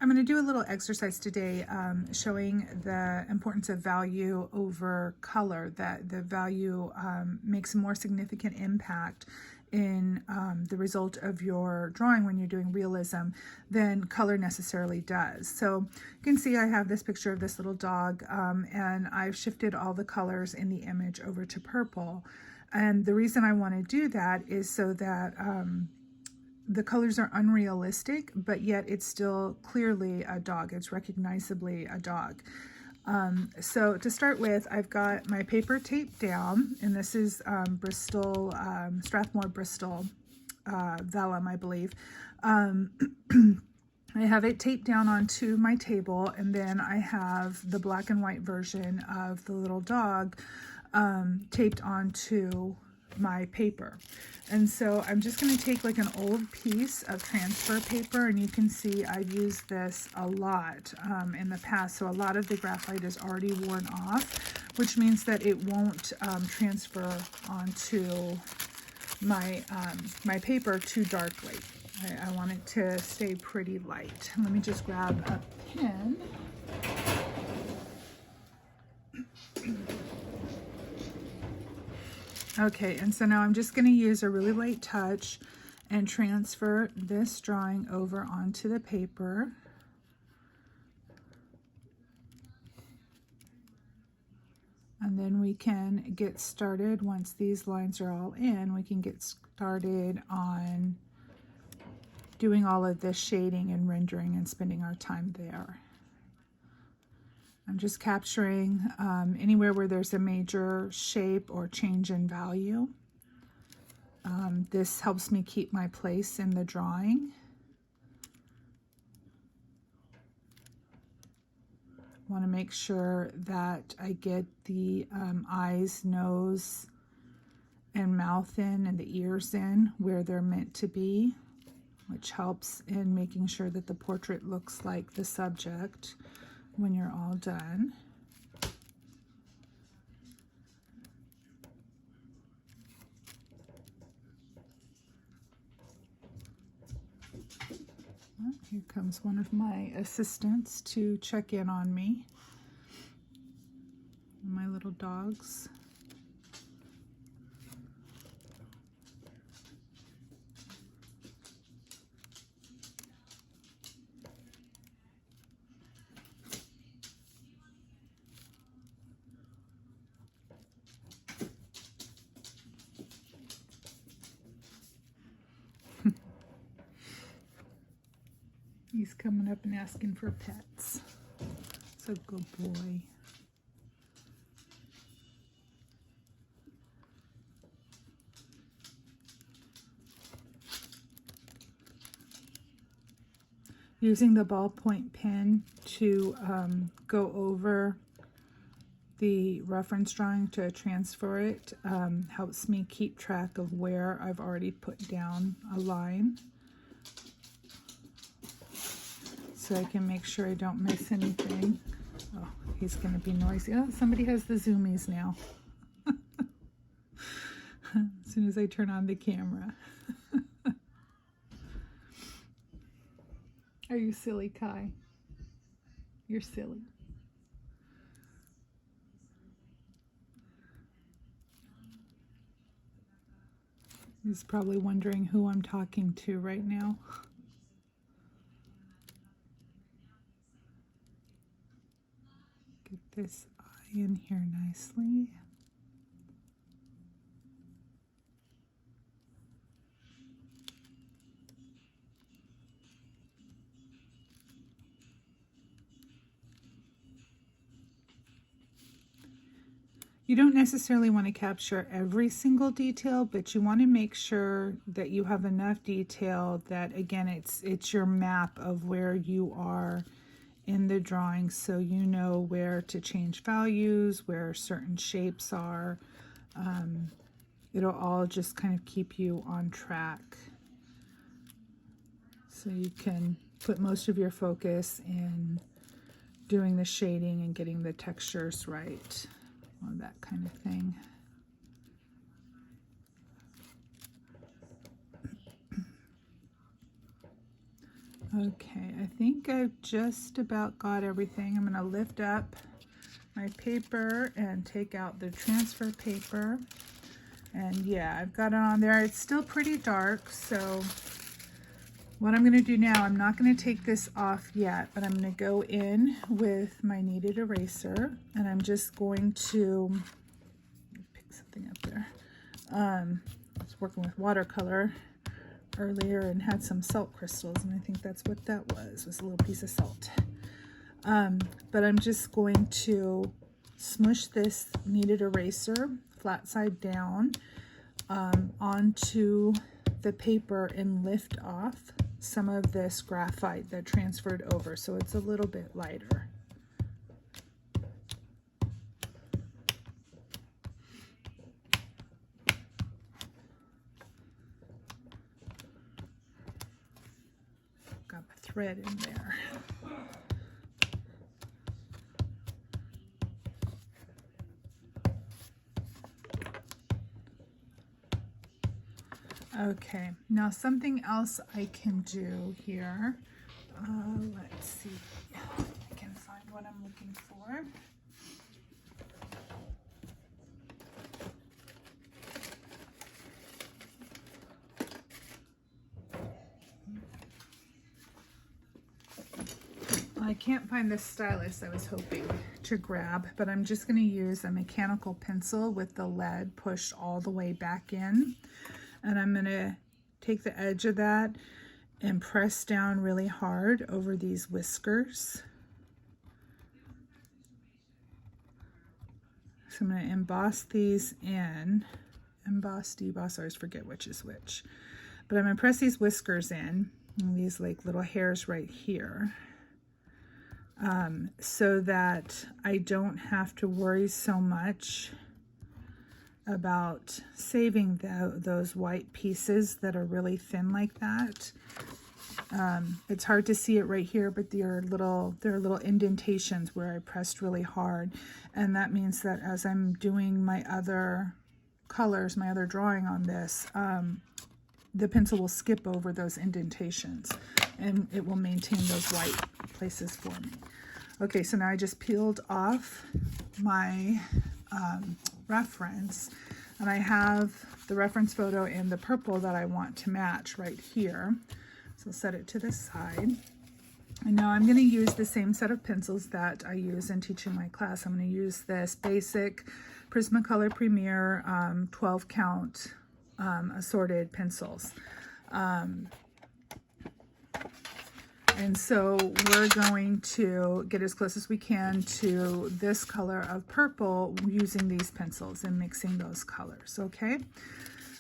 I'm going to do a little exercise today showing the importance of value over color, that the value makes a more significant impact in the result of your drawing when you're doing realism than color necessarily does. So you can see I have this picture of this little dog and I've shifted all the colors in the image over to purple. And the reason I want to do that is so that the colors are unrealistic, but yet it's still clearly a dog. It's recognizably a dog. So to start with, I've got my paper taped down, and this is Bristol, Strathmore Bristol vellum, I believe. I have it taped down onto my table, and then I have the black and white version of the little dog taped onto my paper. And so I'm just going to take like an old piece of transfer paper, and you can see I've used this a lot in the past, so a lot of the graphite is already worn off, which means that it won't transfer onto my my paper too darkly. I want it to stay pretty light. Let me just grab a pen. Okay, and so now I'm just going to use a really light touch and transfer this drawing over onto the paper. And then we can get started. Once these lines are all in, we can get started on doing all of this shading and rendering and spending our time there. I'm just capturing anywhere where there's a major shape or change in value. This helps me keep my place in the drawing. I want to make sure that I get the eyes, nose, and mouth in, and the ears in where they're meant to be, which helps in making sure that the portrait looks like the subject when you're all done. Well, here comes one of my assistants to check in on me, my little dogs. He's coming up and asking for pets. It's a good boy. Using the ballpoint pen to go over the reference drawing to transfer it helps me keep track of where I've already put down a line, so I can make sure I don't miss anything. Oh, he's going to be noisy. Oh, somebody has the zoomies now. As soon as I turn on the camera. Are you silly, Kai? You're silly. He's probably wondering who I'm talking to right now. Get this eye in here nicely. You don't necessarily want to capture every single detail, but you want to make sure that you have enough detail that, again, it's your map of where you are in the drawing, so you know where to change values, where certain shapes are. It'll all just kind of keep you on track, so you can put most of your focus in doing the shading and getting the textures right, all that kind of thing. Okay, I think I've just about got everything. I'm going to lift up my paper and take out the transfer paper. And yeah, I've got it on there. It's still pretty dark, so what I'm going to do now, I'm not going to take this off yet, but I'm going to go in with my kneaded eraser, and I'm just going to pick something up there. I was working with watercolor earlier and had some salt crystals, and I think that's what that was a little piece of salt. But I'm just going to smush this kneaded eraser flat side down onto the paper and lift off some of this graphite that transferred over, so it's a little bit lighter. Got my thread in there. Okay, now something else I can do here. Let's see if I can find what I'm looking for. I can't find the stylus I was hoping to grab, but I'm just going to use a mechanical pencil with the lead pushed all the way back in. And I'm going to take the edge of that and press down really hard over these whiskers. So I'm going to emboss these in. Emboss, deboss, I always forget which is which. But I'm going to press these whiskers in, and these like little hairs right here, so that I don't have to worry so much about saving those white pieces that are really thin like that. It's hard to see it right here, but there are little indentations where I pressed really hard, and that means that as I'm doing my other colors, my other drawing on this, the pencil will skip over those indentations and it will maintain those white places for me. Okay, so now I just peeled off my reference, and I have the reference photo in the purple that I want to match right here. So I'll set it to the side. And now I'm going to use the same set of pencils that I use in teaching my class. I'm going to use this basic Prismacolor Premiere 12 count assorted pencils. And so we're going to get as close as we can to this color of purple using these pencils and mixing those colors, okay?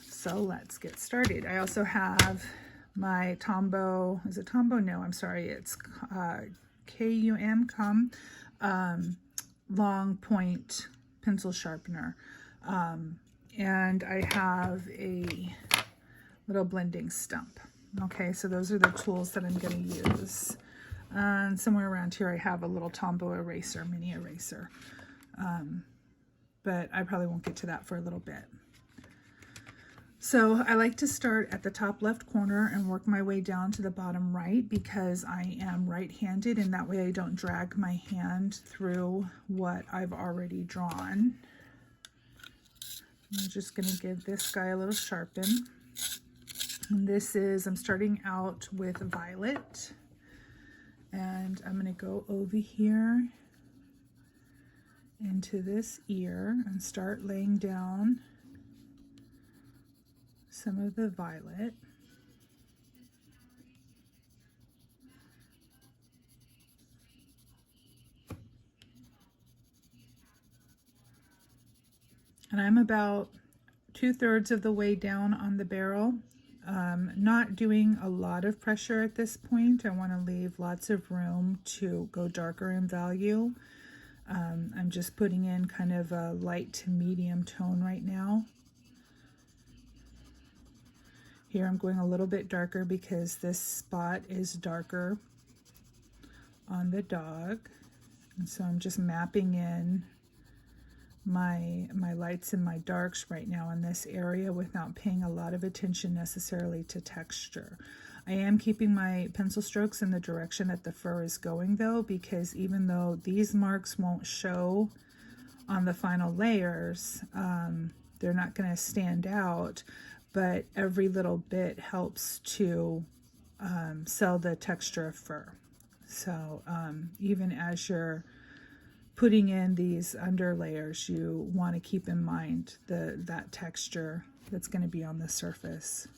So let's get started. I also have my Tombow, is it Tombow? No, I'm sorry, it's Cum long point pencil sharpener. And I have a little blending stump. Okay, so those are the tools that I'm going to use. And somewhere around here I have a little Tombow eraser, mini eraser. But I probably won't get to that for a little bit. So I like to start at the top left corner and work my way down to the bottom right, because I am right-handed, and that way I don't drag my hand through what I've already drawn. I'm just going to give this guy a little sharpen. And this is, I'm starting out with violet, and I'm going to go over here into this ear and start laying down some of the violet. And I'm about 2/3 of the way down on the barrel. Not doing a lot of pressure at this point. I want to leave lots of room to go darker in value. I'm just putting in kind of a light to medium tone right now. Here I'm going a little bit darker because this spot is darker on the dog. And so I'm just mapping in my lights and my darks right now in this area without paying a lot of attention necessarily to texture. I am keeping my pencil strokes in the direction that the fur is going though, because even though these marks won't show on the final layers, they're not going to stand out, but every little bit helps to sell the texture of fur. So even as you're putting in these under layers, you want to keep in mind that texture that's going to be on the surface.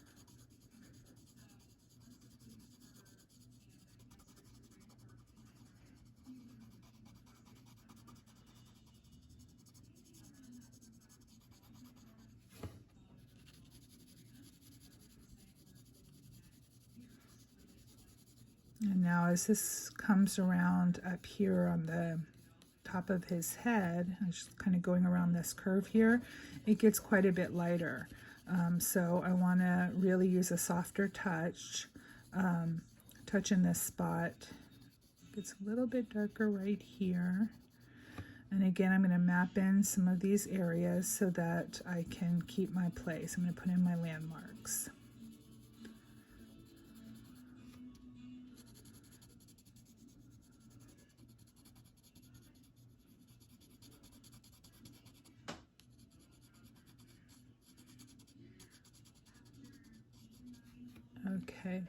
And now as this comes around up here on the top of his head, I'm just kind of going around this curve here, it gets quite a bit lighter. So I want to really use a softer touch, touch in this spot. It gets a little bit darker right here. And again, I'm going to map in some of these areas so that I can keep my place. I'm going to put in my landmarks. Okay,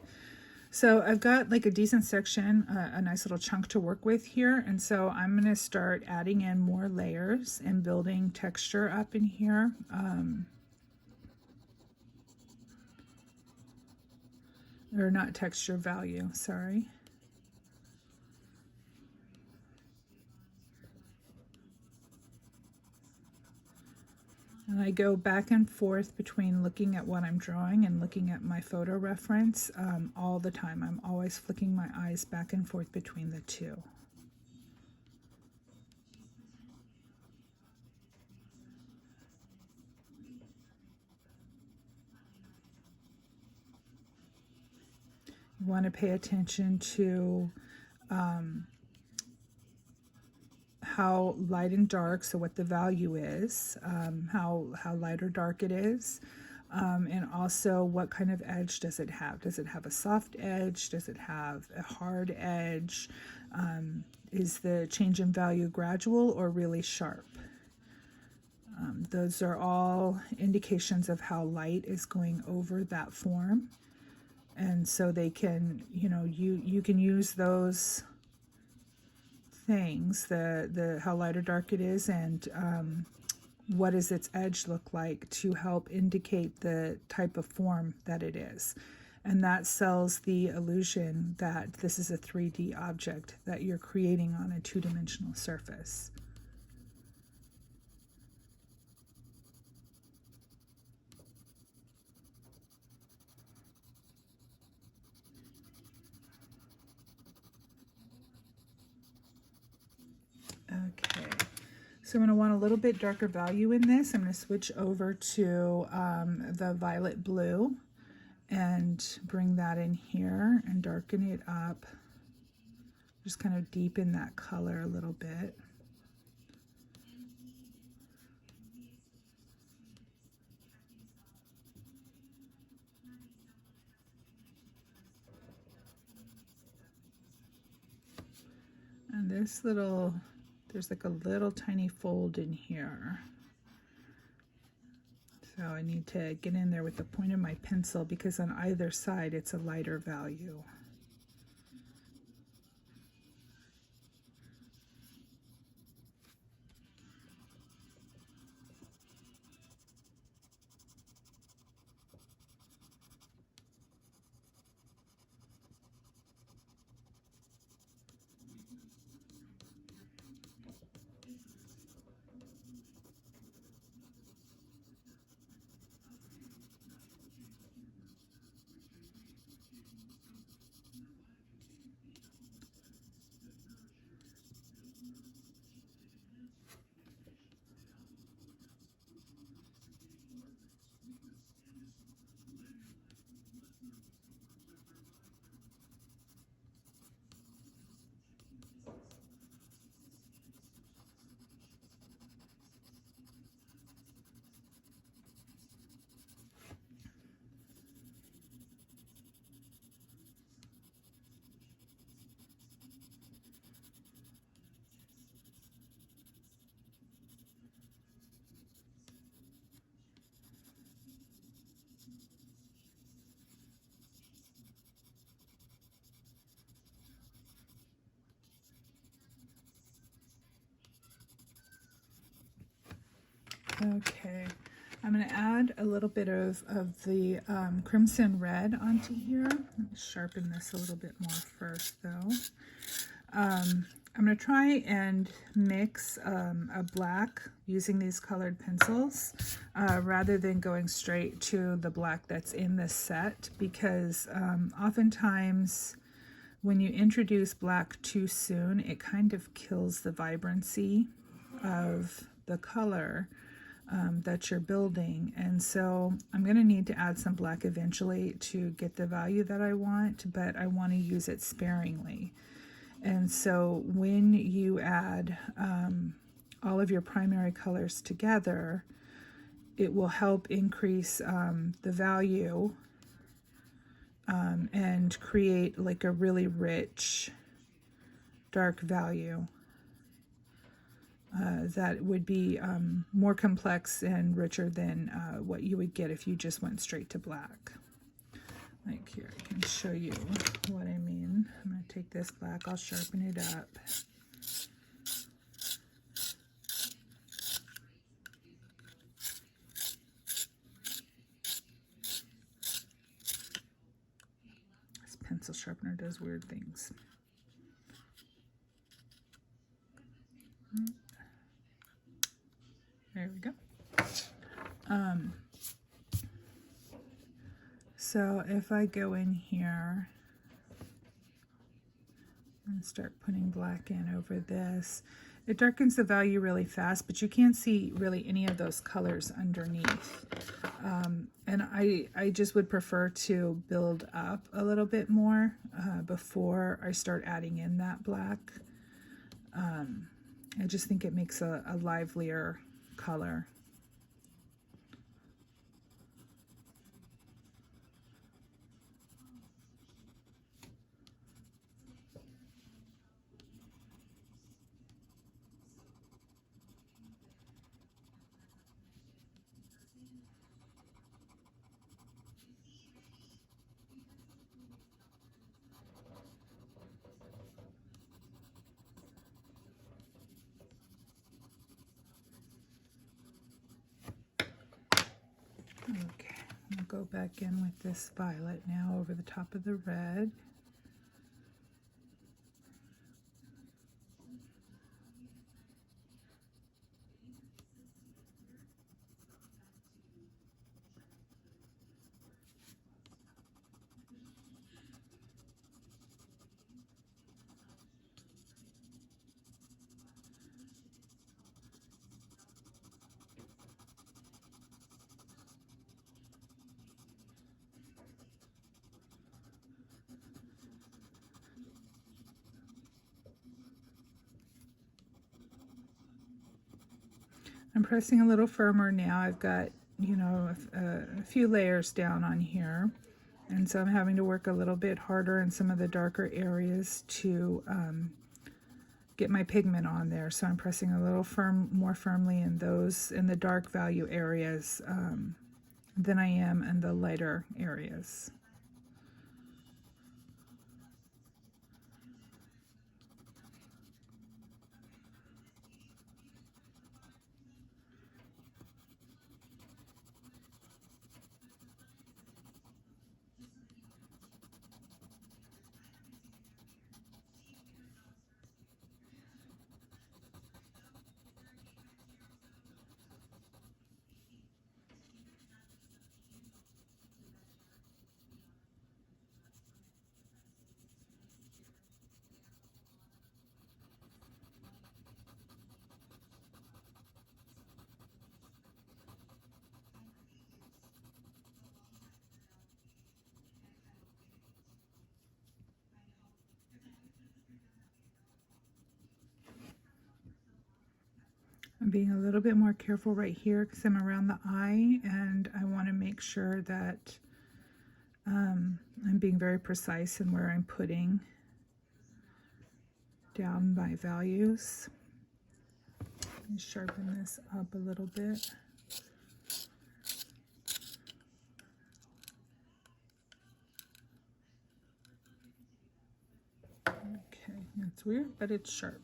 so I've got like a decent section, a nice little chunk to work with here, and so I'm going to start adding in more layers and building texture up in here. Or not texture, value, sorry. And I go back and forth between looking at what I'm drawing and looking at my photo reference all the time. I'm always flicking my eyes back and forth between the two. You want to pay attention to how light and dark, so what the value is, how light or dark it is, and also what kind of edge does it have. Does it have a soft edge? Does it have a hard edge? Is the change in value gradual or really sharp? Those are all indications of how light is going over that form. And so they can, you can use those things, the how light or dark it is, and what does its edge look like, to help indicate the type of form that it is. And that sells the illusion that this is a 3D object that you're creating on a two-dimensional surface. Okay, so I'm going to want a little bit darker value in this. I'm going to switch over to the violet blue and bring that in here and darken it up. Just kind of deepen that color a little bit. And this little, there's like a little tiny fold in here. So I need to get in there with the point of my pencil, because on either side it's a lighter value. Okay, I'm going to add a little bit of the crimson red onto here. Let me sharpen this a little bit more first, though. I'm going to try and mix a black using these colored pencils rather than going straight to the black that's in this set, because oftentimes when you introduce black too soon, it kind of kills the vibrancy of the color that you're building. And so I'm going to need to add some black eventually to get the value that I want, but I want to use it sparingly. And so when you add all of your primary colors together, it will help increase the value and create like a really rich dark value that would be more complex and richer than what you would get if you just went straight to black. Like here, I can show you what I mean. I'm going to take this black, I'll sharpen it up. This pencil sharpener does weird things. There we go. So if I go in here and start putting black in over this, it darkens the value really fast, but you can't see really any of those colors underneath. And I just would prefer to build up a little bit more before I start adding in that black. I just think it makes a livelier color. Okay, I'll go back in with this violet now over the top of the red. I'm pressing a little firmer now. I've got, you know, a few layers down on here. And so I'm having to work a little bit harder in some of the darker areas to get my pigment on there. So I'm pressing a little more firmly in the dark value areas than I am in the lighter areas. I'm being a little bit more careful right here because I'm around the eye, and I want to make sure that I'm being very precise in where I'm putting down my values. Let me sharpen this up a little bit. Okay, that's weird, but it's sharp.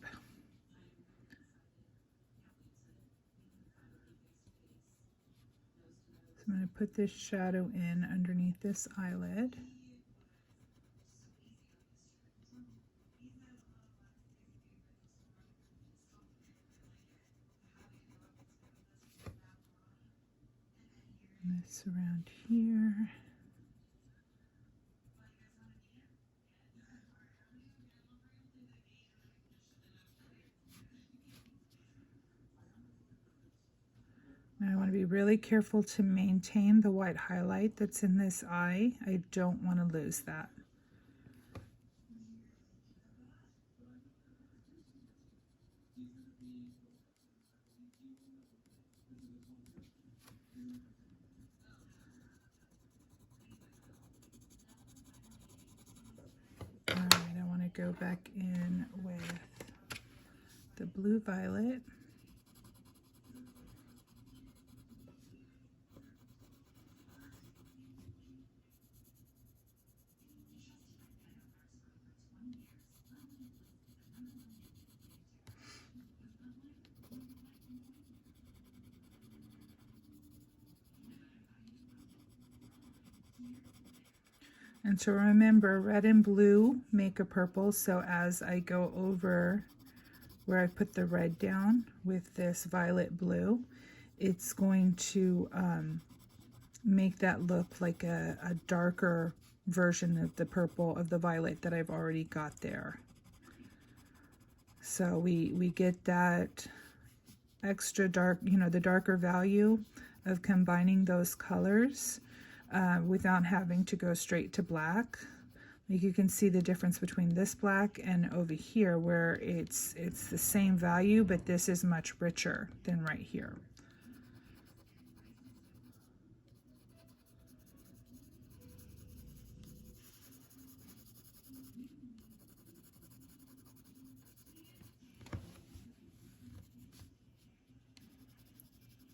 I'm going to put this shadow in underneath this eyelid. And this around here. Now I want to be really careful to maintain the white highlight that's in this eye. I don't want to lose that. All right, I want to go back in with the blue violet. And so remember, red and blue make a purple, so as I go over where I put the red down with this violet blue, it's going to make that look like a darker version of the purple of the violet that I've already got there. So we get that extra dark, you know, the darker value of combining those colors without having to go straight to black. Like you can see the difference between this black and over here where it's the same value, but this is much richer than right here.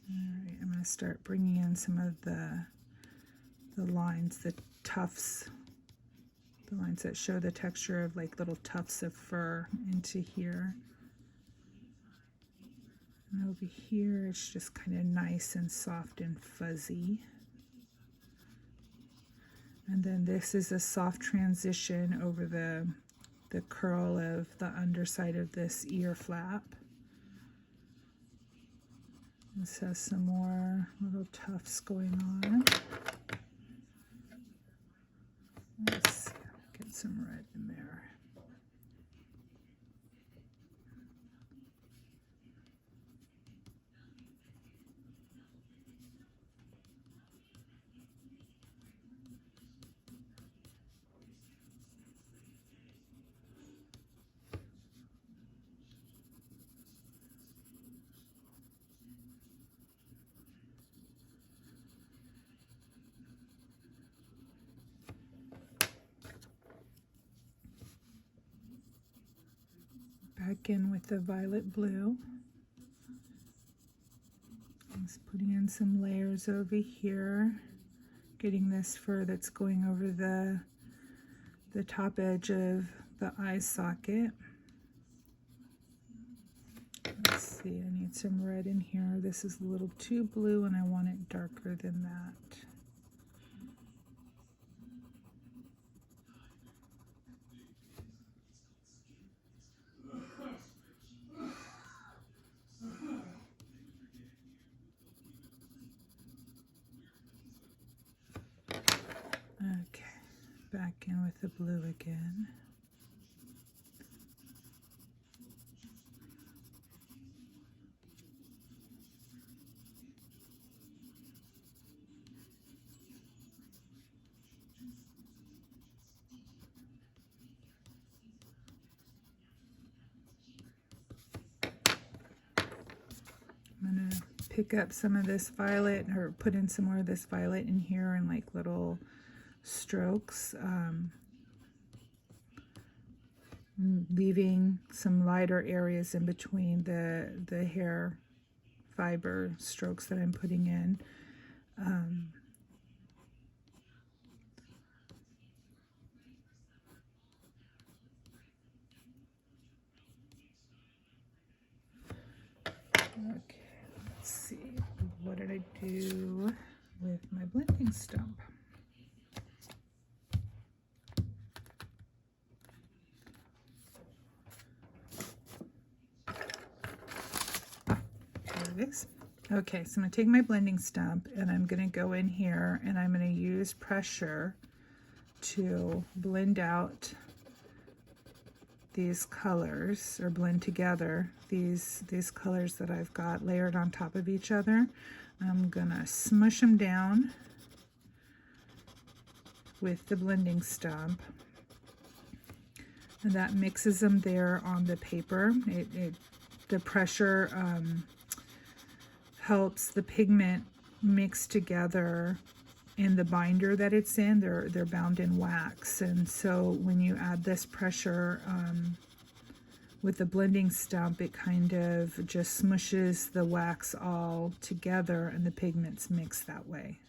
All right, I'm going to start bringing in some of the lines, the tufts, the lines that show the texture of like little tufts of fur into here. And over here, it's just kind of nice and soft and fuzzy. And then this is a soft transition over the curl of the underside of this ear flap. This has some more little tufts going on. Let's get some red in there. Back in with the violet blue. Just putting in some layers over here, getting this fur that's going over the top edge of the eye socket. Let's see, I need some red in here. This is a little too blue and I want it darker than that. Okay, back in with the blue again. I'm going to pick up some of this violet, or put in some more of this violet in here in like little strokes, leaving some lighter areas in between the hair fiber strokes that I'm putting in. Okay, let's see, what did I do with my blending stump. There it is. Okay, so I'm going to take my blending stump and I'm going to go in here and I'm going to use pressure to blend out these colors, or blend together these colors that I've got layered on top of each other. I'm gonna smush them down with the blending stump, and that mixes them there on the paper. The pressure helps the pigment mix together in the binder that it's in. They're bound in wax, and so when you add this pressure with the blending stump, it kind of just smushes the wax all together and the pigments mix that way.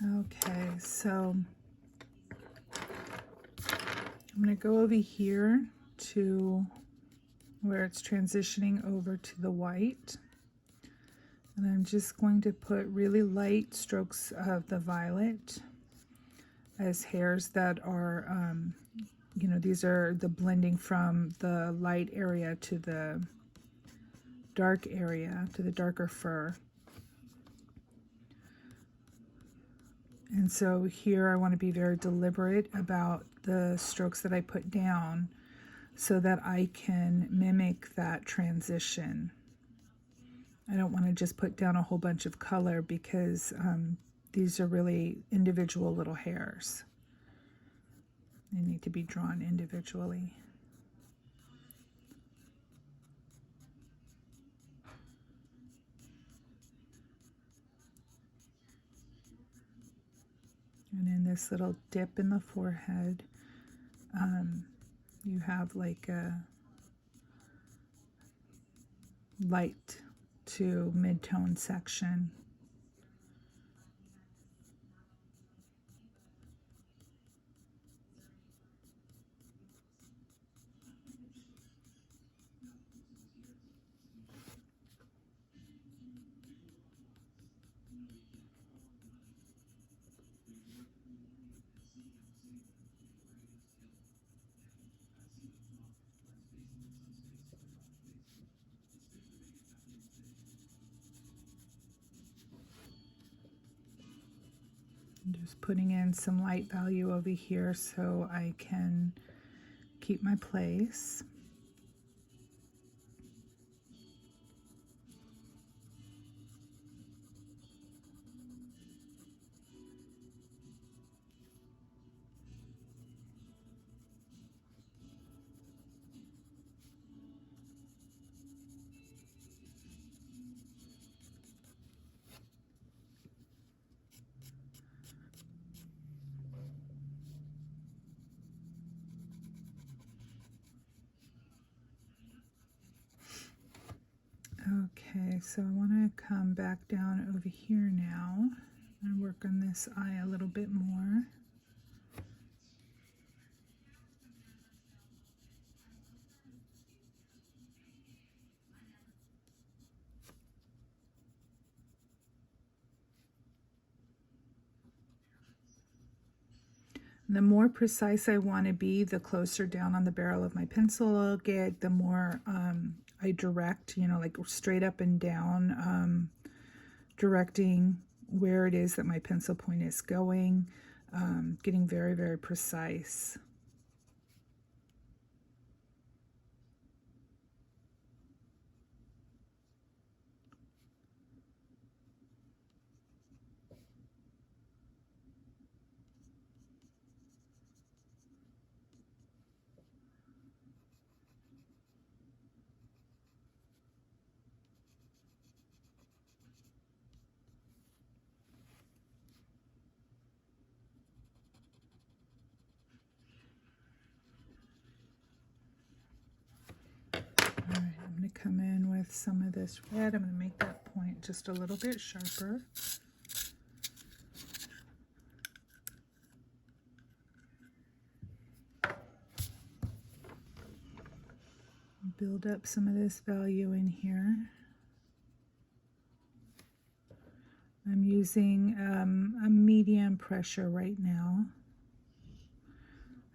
Okay, so I'm going to go over here to where it's transitioning over to the white, and I'm just going to put really light strokes of the violet as hairs that are, you know, these are the blending from the light area to the dark area, to the darker fur. And so here I want to be very deliberate about the strokes that I put down so that I can mimic that transition. I don't want to just put down a whole bunch of color because these are really individual little hairs. They need to be drawn individually. And in this little dip in the forehead, you have like a light to mid-tone section. I'm just putting in some light value over here so I can keep my place. Okay, so I want to come back down over here now and work on this eye a little bit more. The more precise I want to be, the closer down on the barrel of my pencil I'll get, the more I direct, you know, like straight up and down, directing where it is that my pencil point is going, getting very, very precise. some of this red. I'm going to make that point just a little bit sharper. Build up some of this value in here. I'm using a medium pressure right now.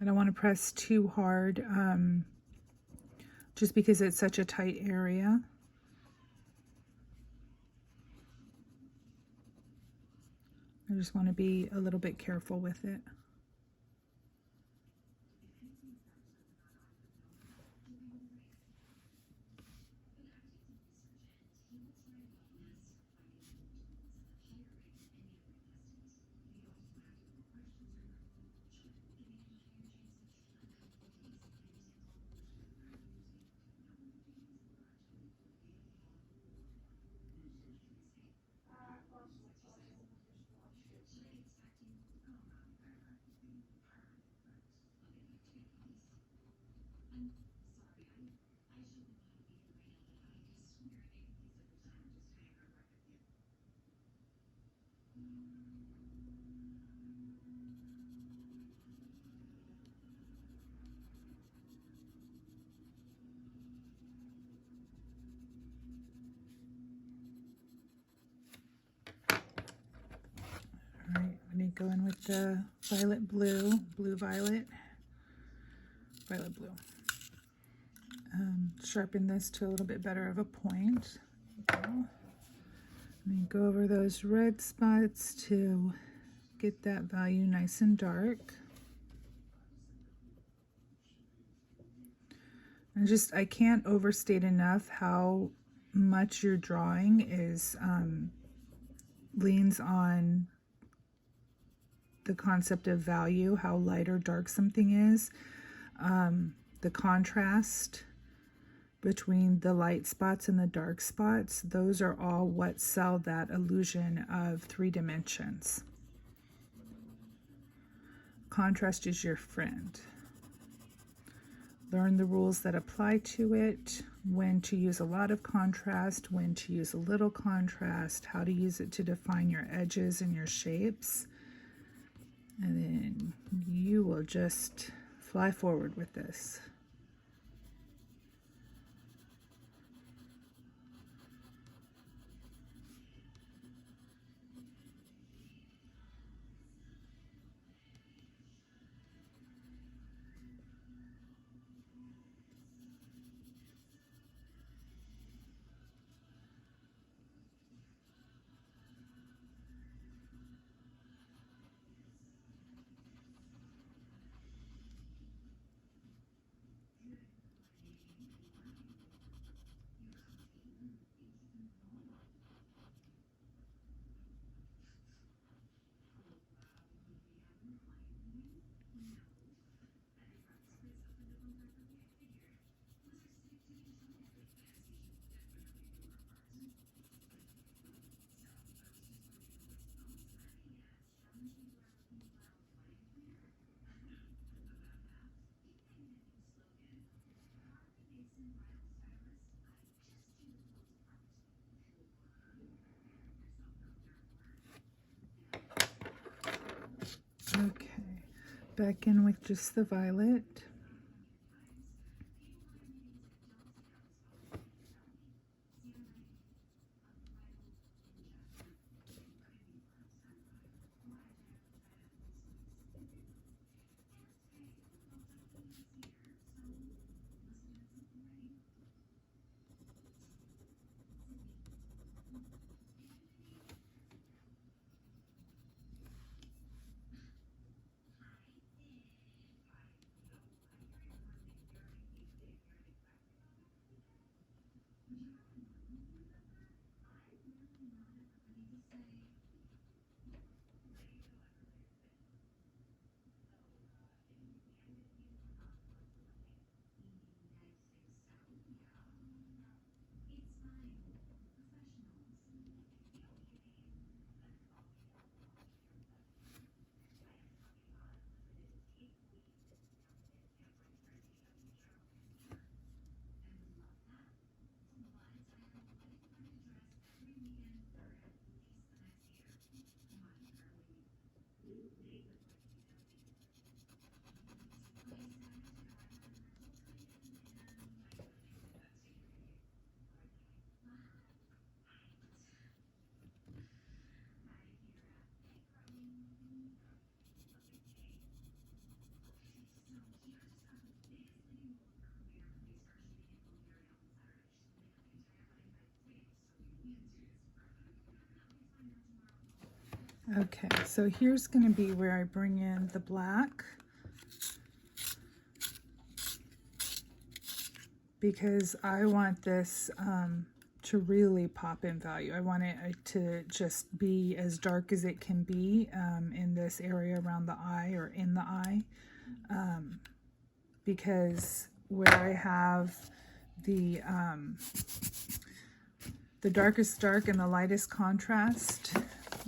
I don't want to press too hard just because it's such a tight area. I just want to be a little bit careful with it. All right, I'm going to go in with the violet blue, violet blue. Sharpen this to a little bit better of a point. I'm going to go over those red spots to get that value nice and dark. I can't overstate enough how much your drawing is leans on the concept of value, how light or dark something is. The contrast between the light spots and the dark spots, those are all what sell that illusion of 3 dimensions. Contrast is your friend. Learn the rules that apply to it, when to use a lot of contrast, when to use a little contrast, how to use it to define your edges and your shapes. And then you will just fly forward with this. Okay, back in with just the violet. Okay, so here's going to be where I bring in the black, because I want this to really pop in value. I want it to just be as dark as it can be in this area around the eye or in the eye, because where I have the darkest dark and the lightest contrast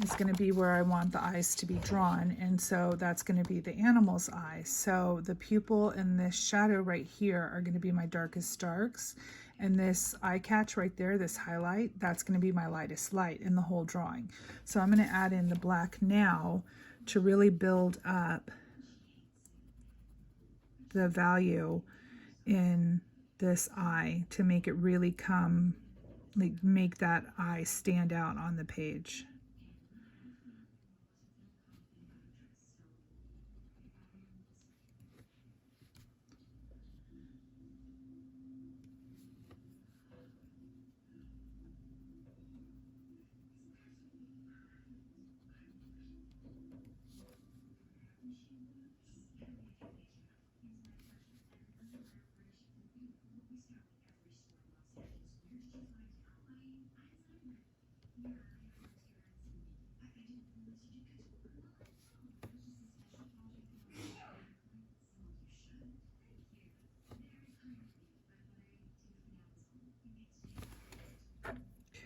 is going to be where I want the eyes to be drawn, and so that's going to be the animal's eye. So the pupil and this shadow right here are going to be my darkest darks, and this eye catch right there, this highlight, that's going to be my lightest light in the whole drawing. So I'm going to add in the black now to really build up the value in this eye, to make it really come, like, make that eye stand out on the page.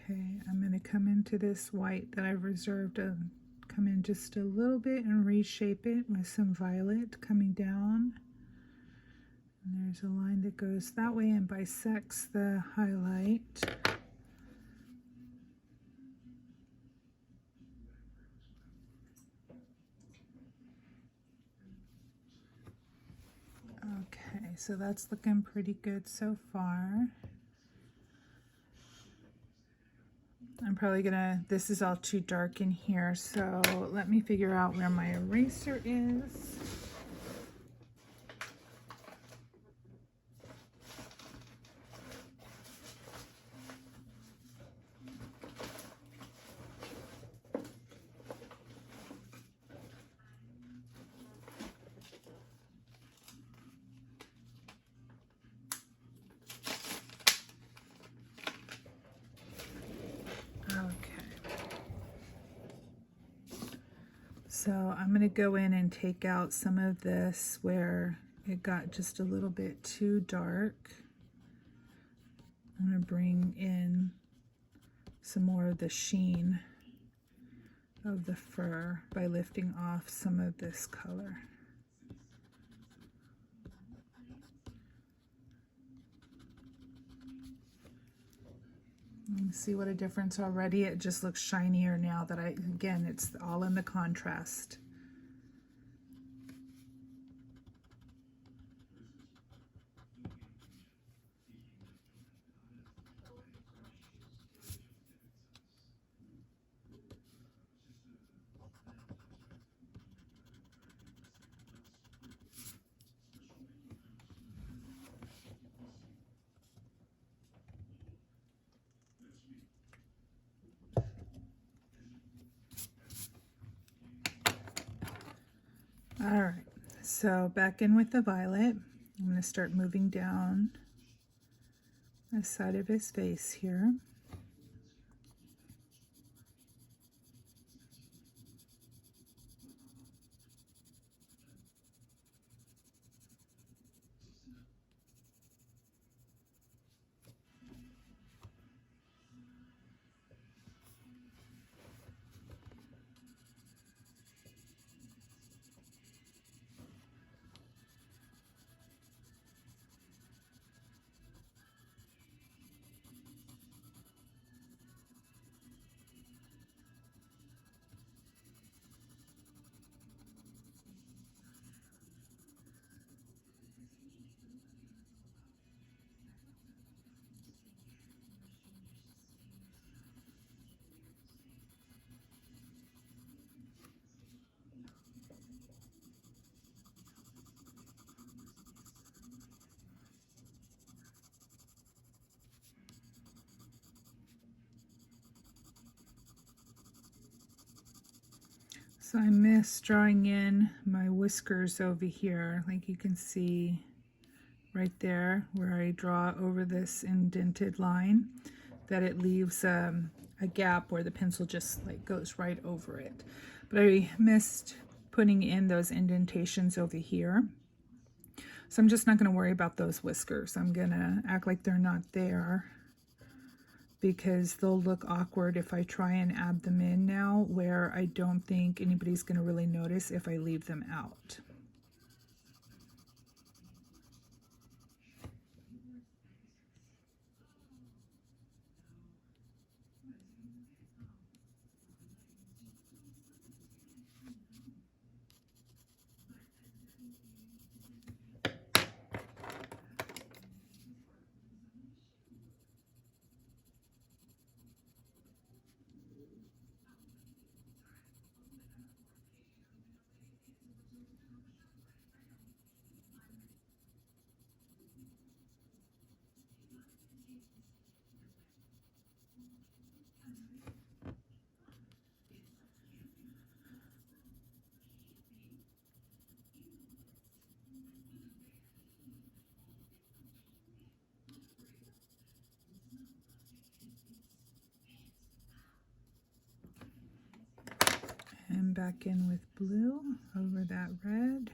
Okay, I'm going to come into this white that I've reserved, come in just a little bit and reshape it with some violet coming down. And there's a line that goes that way and bisects the highlight. Okay, so that's looking pretty good so far. I'm probably gonna, this is all too dark in here, so let me figure out where my eraser is. So I'm going to go in and take out some of this where it got just a little bit too dark. I'm going to bring in some more of the sheen of the fur by lifting off some of this color. You can see what a difference already. It just looks shinier now that again, it's all in the contrast. All right, so back in with the violet. I'm going to start moving down the side of his face here. So I miss drawing in my whiskers over here, like you can see right there where I draw over this indented line, that it leaves a gap where the pencil just like goes right over it. But I missed putting in those indentations over here. So I'm just not going to worry about those whiskers. I'm going to act like they're not there, because they'll look awkward if I try and add them in now, where I don't think anybody's going to really notice if I leave them out. And back in with blue over that red.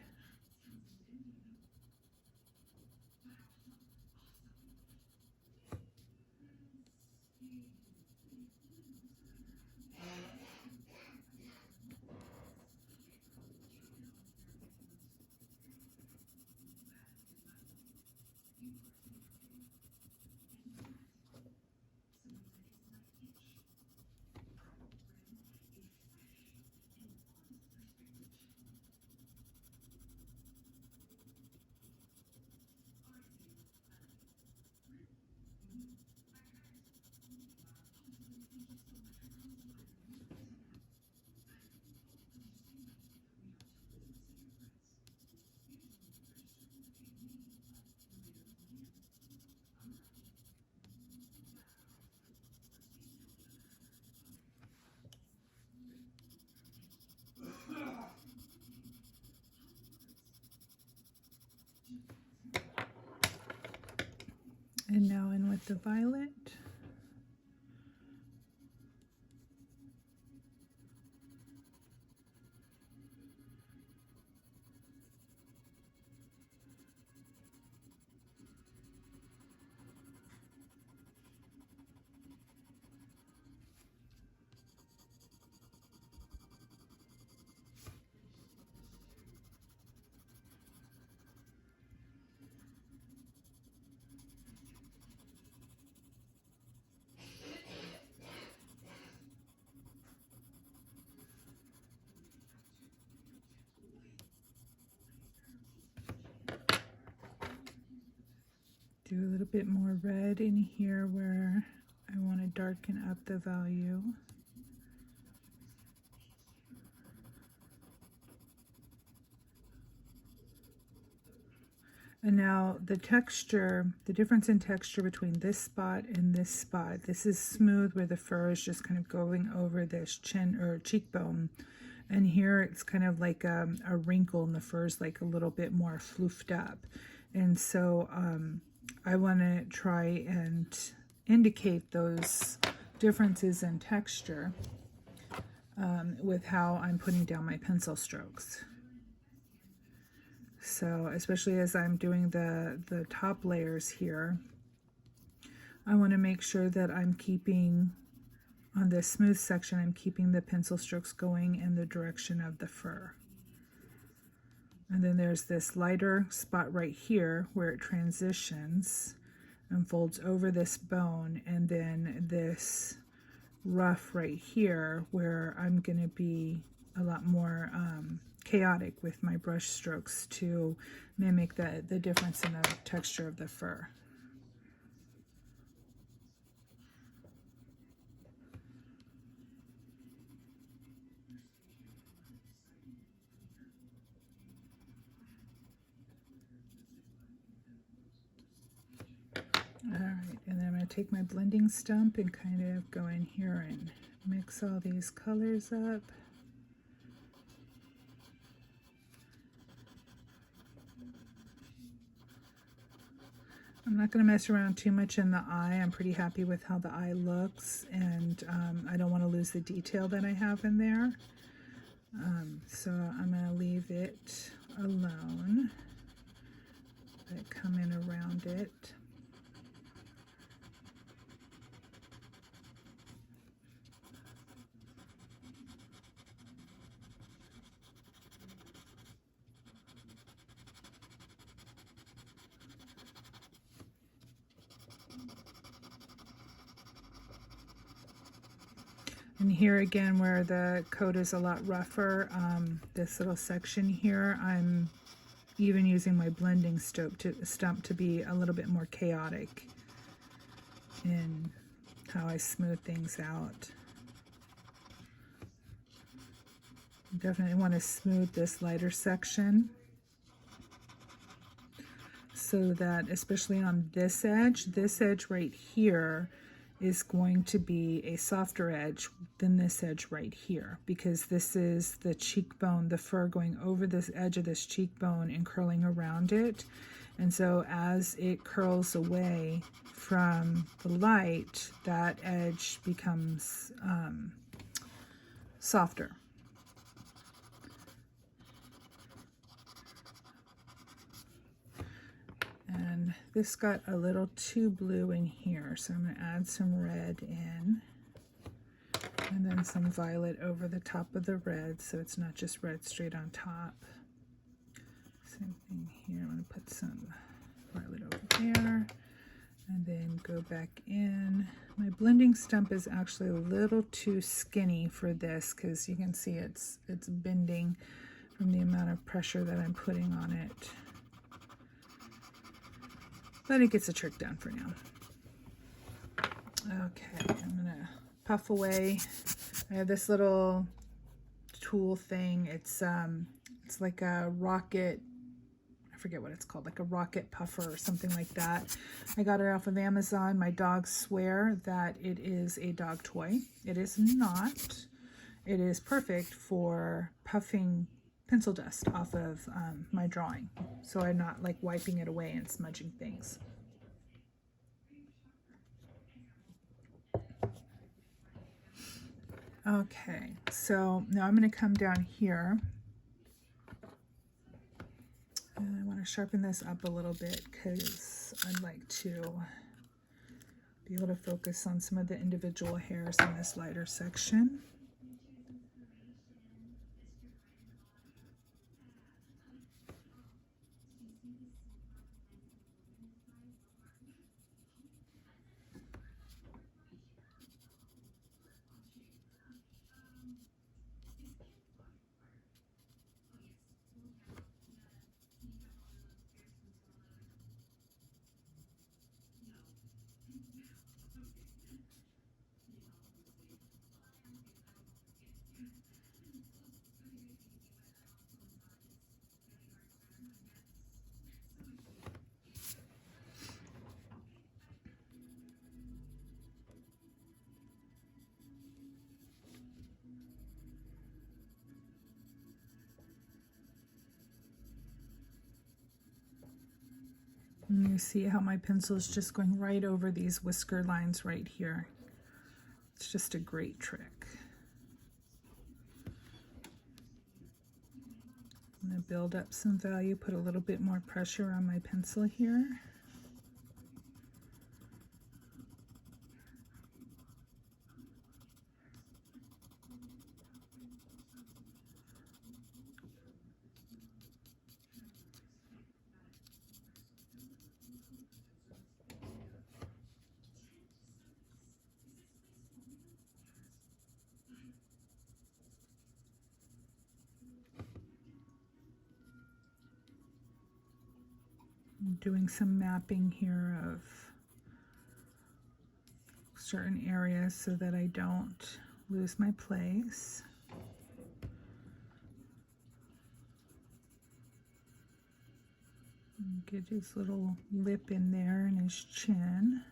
And now in with the violet. Do a little bit more red in here where I want to darken up the value. And now the texture, the difference in texture between this spot and this spot. This is smooth where the fur is just kind of going over this chin or cheekbone. And here it's kind of like a wrinkle, and the fur is like a little bit more floofed up. And so I want to try and indicate those differences in texture with how I'm putting down my pencil strokes. So especially as I'm doing the top layers here, I want to make sure that I'm keeping, on this smooth section, I'm keeping the pencil strokes going in the direction of the fur. And then there's this lighter spot right here where it transitions and folds over this bone, and then this rough right here where I'm going to be a lot more chaotic with my brush strokes to mimic the difference in the texture of the fur. All right, and then I'm going to take my blending stump and kind of go in here and mix all these colors up. I'm not going to mess around too much in the eye. I'm pretty happy with how the eye looks, and I don't want to lose the detail that I have in there. So I'm going to leave it alone. Let it come in around it. And here again, where the coat is a lot rougher, this little section here, I'm even using my blending stump to be a little bit more chaotic in how I smooth things out. Definitely want to smooth this lighter section so that, especially on this edge right here is going to be a softer edge than this edge right here, because this is the cheekbone, the fur going over this edge of this cheekbone and curling around it. And so as it curls away from the light, that edge becomes softer. And this got a little too blue in here, so I'm going to add some red in, and then some violet over the top of the red, so it's not just red straight on top. Same thing here. I'm going to put some violet over there, and then go back in. My blending stump is actually a little too skinny for this, because you can see it's bending from the amount of pressure that I'm putting on it. But it gets the trick done for now. Okay, I'm gonna puff away. I have this little tool thing. It's like a rocket, I forget what it's called, like a rocket puffer or something like that. I got it off of Amazon. My dogs swear that it is a dog toy. It is not. It is perfect for puffing pencil dust off of my drawing, so I'm not like wiping it away and smudging things. Okay, so now I'm going to come down here, and I want to sharpen this up a little bit because I'd like to be able to focus on some of the individual hairs in this lighter section. And you see how my pencil is just going right over these whisker lines right here. It's just a great trick. I'm going to build up some value, put a little bit more pressure on my pencil here. I'm doing some mapping here of certain areas so that I don't lose my place. And get his little lip in there and his chin.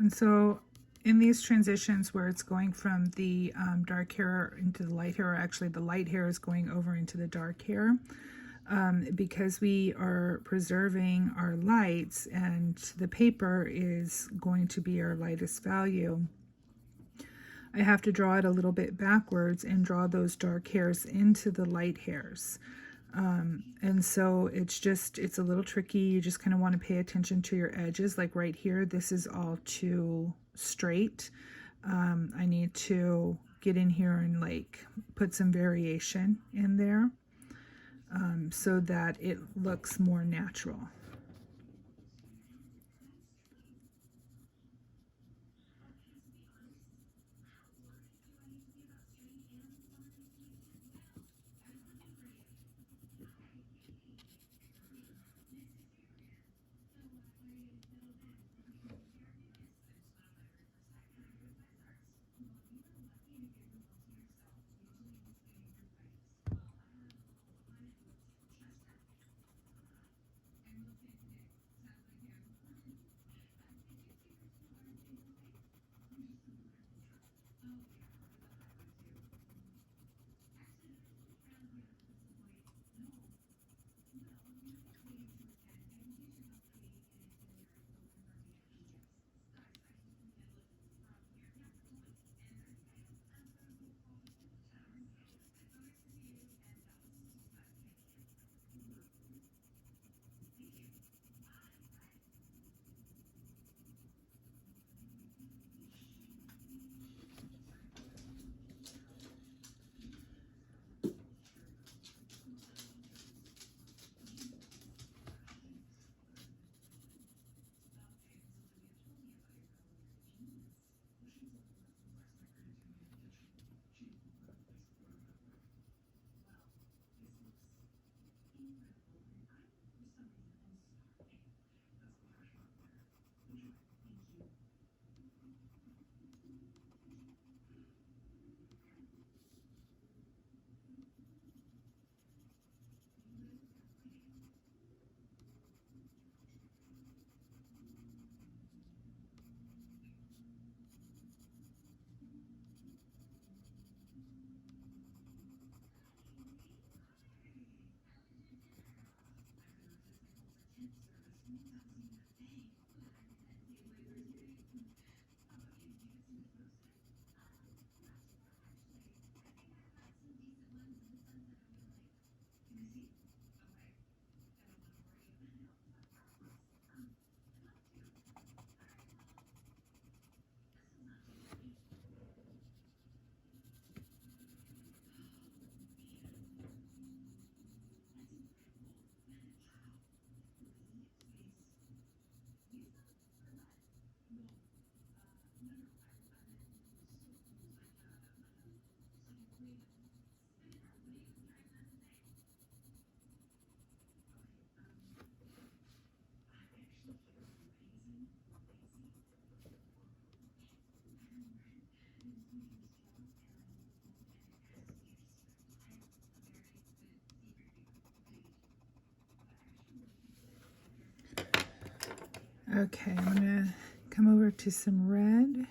And so in these transitions where it's going from the dark hair into the light hair, or actually the light hair is going over into the dark hair, because we are preserving our lights and the paper is going to be our lightest value, I have to draw it a little bit backwards and draw those dark hairs into the light hairs. And so it's a little tricky. You just kind of want to pay attention to your edges. Like right here, this is all too straight. I need to get in here and like put some variation in there, so that it looks more natural. Okay, I'm gonna come over to some red.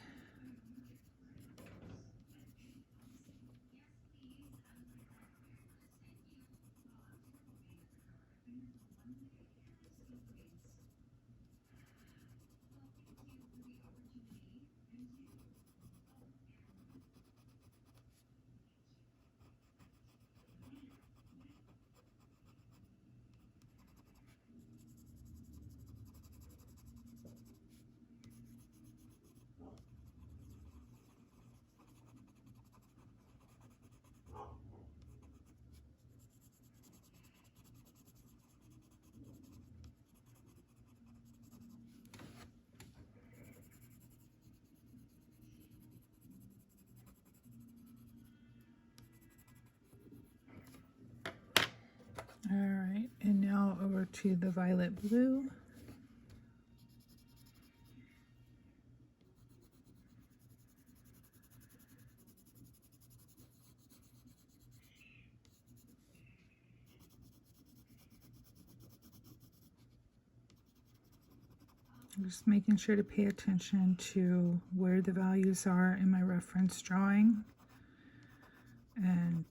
All right, and now over to the violet blue. I'm just making sure to pay attention to where the values are in my reference drawing and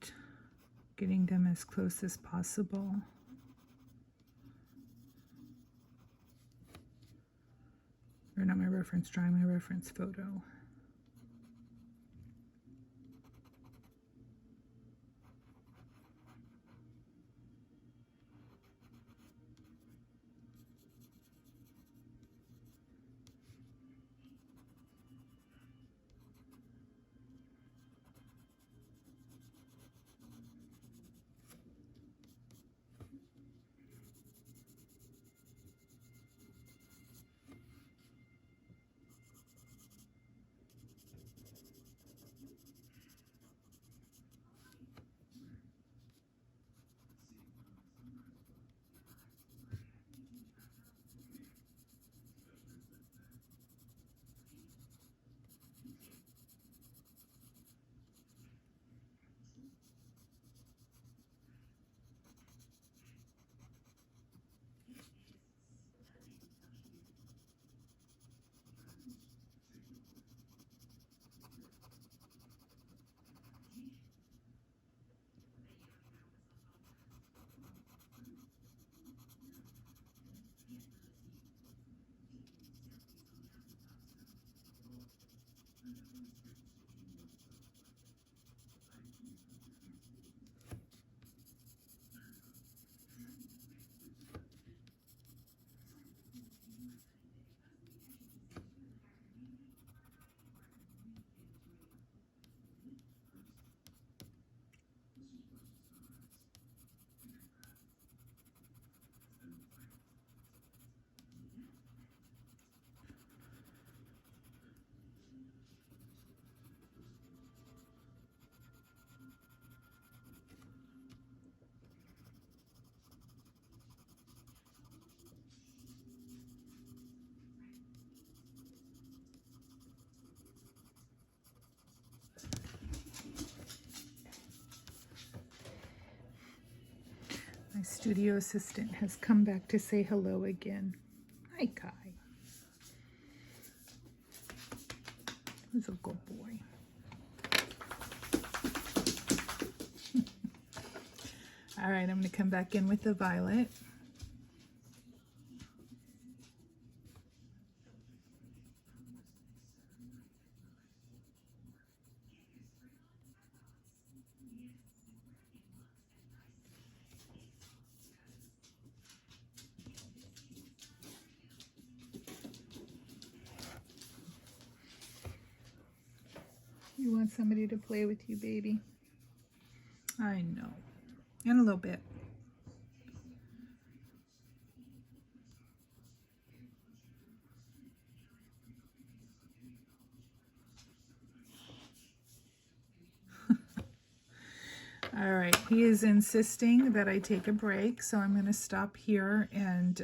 getting them as close as possible. Or not my reference drawing, my reference photo. My studio assistant has come back to say hello again. Hi, Kai. He's a good boy. All right, I'm going to come back in with the violet. You want somebody to play with you, baby? I know. In a little bit. All right, he is insisting that I take a break, so I'm going to stop here and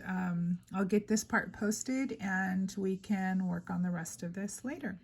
I'll get this part posted and we can work on the rest of this later.